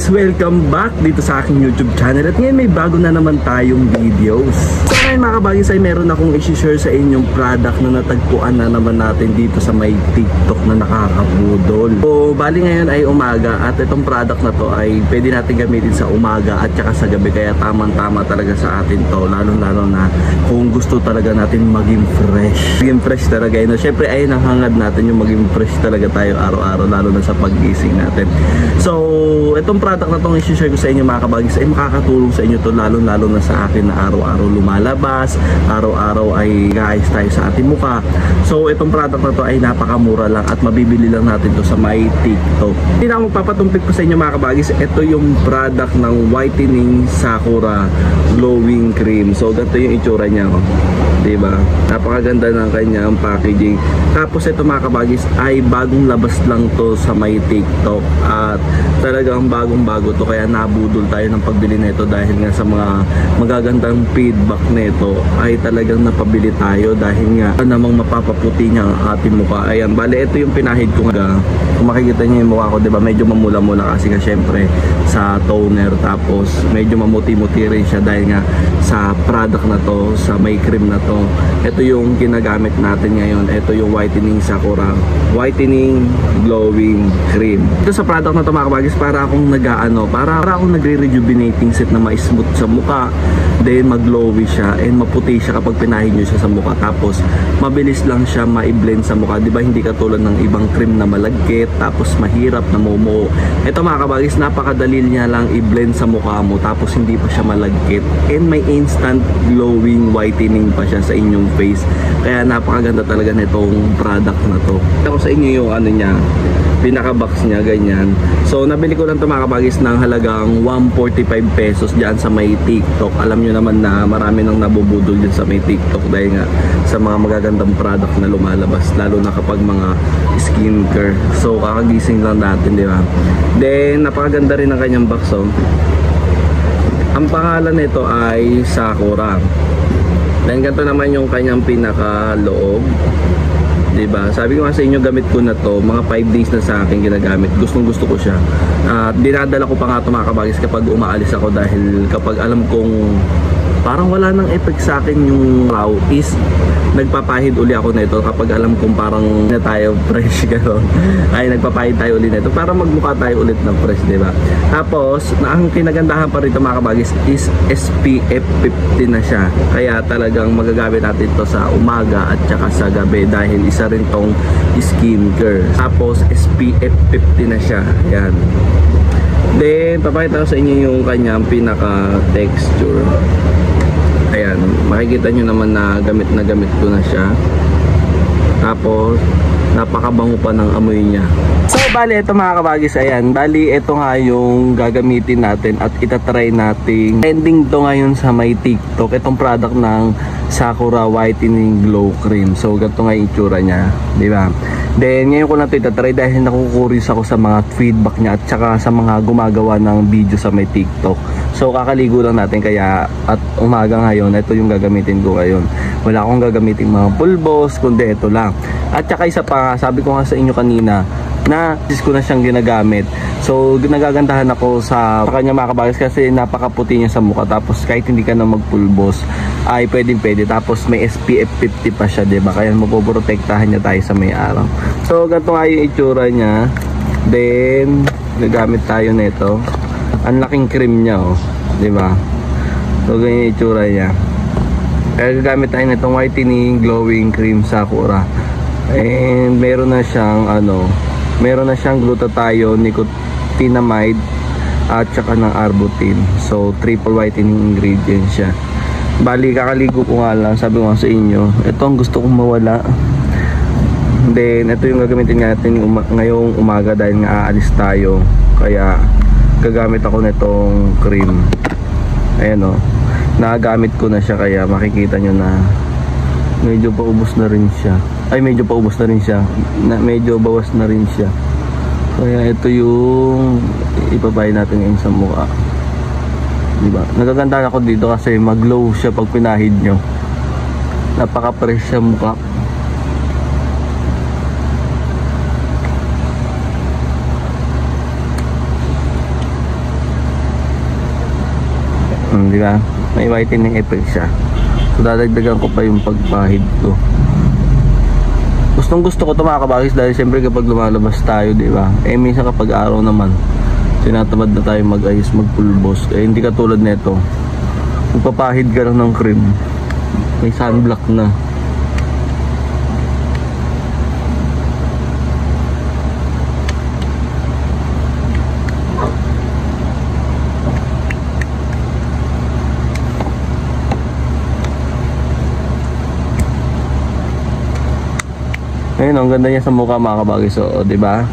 Welcome back dito sa aking YouTube channel. At ngayon may bago na naman tayong videos. So ngayon mga kabagis ay meron akong isi-share sa inyong product na natagpuan na naman natin dito sa may TikTok na nakakabudol. So bali ngayon ay umaga at itong product na to ay pwede natin gamitin sa umaga at saka sa gabi. Kaya tamang-tama talaga sa atin to, lalo-lalo na kung gusto talaga natin maging fresh. Maging fresh talaga yun. Siyempre ay nanghangad natin yung maging fresh talaga tayo araw-araw, lalo na sa pag-gising natin. So itong product na itong isi-share ko sa inyo mga kabagis ay makakatulong sa inyo to, lalo-lalo na sa akin na araw-araw lumalabas, araw-araw ay guys tayo sa ating mukha. So itong product na to ay napakamura lang at mabibili lang natin to sa my TikTok. Hindi na ako magpapatumpik ko sa inyo mga kabagis. Ito yung product ng Whitening Sakura Glowing Cream. So ganito yung itsura niya, oh. Diba? Napakaganda ng kanyang packaging. Tapos ito mga kabagis ay bagong labas lang to sa my TikTok at talagang bagong-bago to, kaya nabudol tayo ng pagbili nito dahil nga sa mga magagandang feedback nito ay talagang napabili tayo dahil nga namang mapapaputi niya ang ating mukha. Ayan, bale ito yung pinahid ko nga. Kung makikita niyo yung mukha ko, diba, medyo mamula-mula kasi nga syempre sa toner, tapos medyo mamuti-muti rin siya dahil nga sa product na to, sa may cream na to. Ito yung ginagamit natin ngayon. Ito yung Whitening Sakura Whitening Glowing Cream. Ito sa product na to mga kabagis, para akong para akong nagre-rejuvenating set na ma-smooth sa mukha, then mag-glowy siya and maputi siya kapag pinahid nyo siya sa mukha. Tapos mabilis lang siya ma-blend sa mukha, diba, hindi katulad ng ibang cream na malagkit tapos mahirap na mumuo. Ito mga kabagis, napakadali niya lang i-blend sa mukha mo tapos hindi pa siya malagkit and may instant glowing whitening pa siya sa inyong face. Kaya napakaganda talaga nitong product na to. Ako sa inyo yung ano niya, pinaka-box niya, ganyan. So nabili ko lang ito mga kabagis ng halagang 145 pesos dyan sa may TikTok. Alam nyo naman na marami nang nabubudol dyan sa may TikTok dahil nga sa mga magagandang product na lumalabas, lalo na kapag mga skincare. So kakagising lang natin, di ba? Then napakaganda rin ang kanyang box, oh. Ang pangalan nito ay Sakura. Then ganito naman yung kanyang pinaka-loob. Diba? Sabi ko nga sa inyo, gamit ko na to, mga 5 days na sa akin ginagamit. Gustong gusto ko siya. Dinadala ko pa nga ito mga kabagis kapag umaalis ako, dahil kapag alam kong parang wala nang effect sa akin yung raw, is nagpapahid uli ako nito kapag alam kong parang na tayo fresh gano'n. Ay nagpapahid tayo uli nito para magmukha tayo ulit ng fresh, diba? Tapos ang kinagandahan pa rito mga kabagis is SPF 50 na siya, kaya talagang magagamit natin to sa umaga at saka sa gabi dahil isa rin tong skincare. Tapos SPF 50 na siya, yan. Then papakita ko sa inyo yung kanyang pinaka texture. Ayan, makikita nyo naman na gamit ko na siya. Tapos napakabango pa ng amoy niya. So bali ito mga kabagis, ayan, bali ito nga yung gagamitin natin at itatry natin. Trending to ngayon sa may TikTok, itong product ng Sakura Whitening Glow Cream. So ganito nga yung itsura niya, di ba? Then ngayon ko na ito itatry dahil nakukuris ako sa mga feedback niya at saka sa mga gumagawa ng video sa may TikTok. So kakaligo lang natin, kaya at umaga ngayon, ito yung gagamitin ko ngayon. Wala akong gagamitin mga pulbos, kundi ito lang. At saka isa pa, sabi ko nga sa inyo kanina na ko na siyang ginagamit. So nagagandahan ako sa kanya mga kabagis kasi napakaputi niya sa mukha. Tapos kahit hindi ka na magpulbos ay pwede. Tapos may SPF 50 pa siya, diba? Kaya mapoprotektahan niya tayo sa may araw. So ganito nga yung itsura niya. Then gagamit tayo nito. Ang laking cream niya, oh, diba? So ganyan yung itsura niya. Kaya gagamit tayo nitong Whitening Glowing Cream Sakura. And meron na siyang glutathione, nicotinamide at saka ng arbutin. So triple whitening ingredient siya. Bali kakaligo ko nga lang, sabi ko nga sa inyo, ito ang gusto kong mawala. Then ito yung gagamitin natin ngayong umaga dahil nga aalis tayo, kaya gagamit ako nitong cream. Ayan, oh, nagagamit ko na siya, kaya makikita nyo na medyo paubos na rin siya. Medyo bawas na rin siya. Kaya ito yung ipapay natin ngayon sa mukha. Diba? Nagaganda ako dito kasi mag-glow siya pag pinahid nyo. Napaka-fresh sa mukha. Di ba? May whitening effect siya. So dadagdagan ko pa yung pagpahid ko. Gustong gusto ko ito mga kabagis dahil siyempre kapag lumalabas tayo, di ba? Minsan kapag araw naman tinatamad na tayo mag-ayos, magpulbos. Hindi katulad nito. Magpapahid ka lang ng cream, may sunblock na. Ayun, ang ganda niya sa mukha mga kabagis. So, di ba?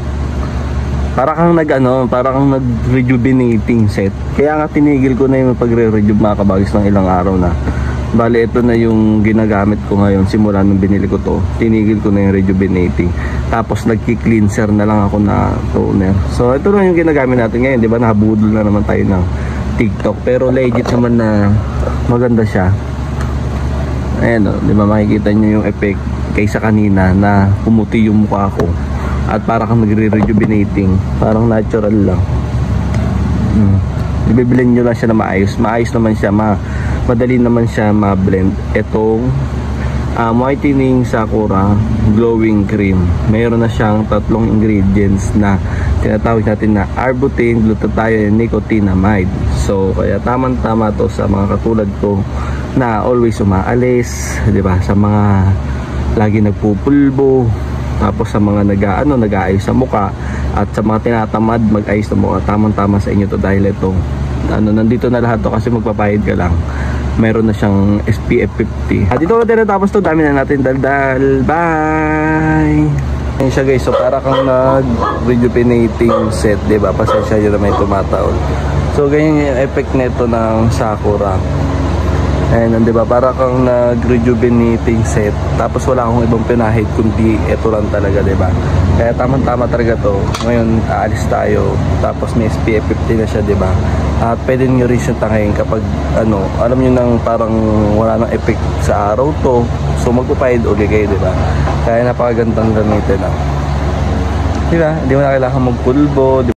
Para kang nag-rejuvenating set. Kaya nga tinigil ko na yung pagre-rejuve mga kabagis ng ilang araw na. Bali, ito na yung ginagamit ko ngayon simula nung binili ko to. Tinigil ko na yung rejuvenating. Tapos nagki-cleanser na lang ako na toner. So, ito na yung ginagamit natin ngayon. Di ba? Nahabudol na naman tayo ng TikTok. Pero legit naman na maganda siya. Ayan o, di ba? Makikita nyo yung effect kaysa kanina na pumuti yung mukha ko. At para kang nagre-rejuvenating, parang natural lang. Ibibilin nyo lang siya na maayos. Maayos naman siya, madali naman siya ma-blend. Itong whitening Sakura glowing cream. Mayroon na siyang 3 ingredients na tinatawag natin na arbutin, glutathione, and nicotinamide. So kaya tamang-tama to sa mga katulad ko na always umaalis, di ba? Sa mga lagi nagpupulbo, tapos sa mga nag-aayos sa mukha, at sa mga tinatamad mag-ayos sa mukha, tamang-tama sa inyo to dahil ito nandito na lahat to kasi magpapahid ka lang. Meron na siyang SPF 50. At dito ko tinatapos to, dami na natin daldal. Bye! Ayan siya guys, so para kang nag-rejuvenating set, diba? Pasensya nyo na may tumataon. So ganyan yung effect nito ng Sakura. Ayan, diba? Para kang nag-rejuvenating set. Tapos wala akong ibang pinahid kundi ito lang talaga, diba? Kaya tamang-tama talaga to. Ngayon, aalis tayo. Tapos may SPF 50 na siya, diba? At pwede nyo rin siyang tangayin kapag alam nyo nang parang wala nang effect sa araw to. So magpapahid ulit kayo, diba? Kaya napakagandang gamitin lang. Diba? Hindi mo na kailangan magpulbo, diba?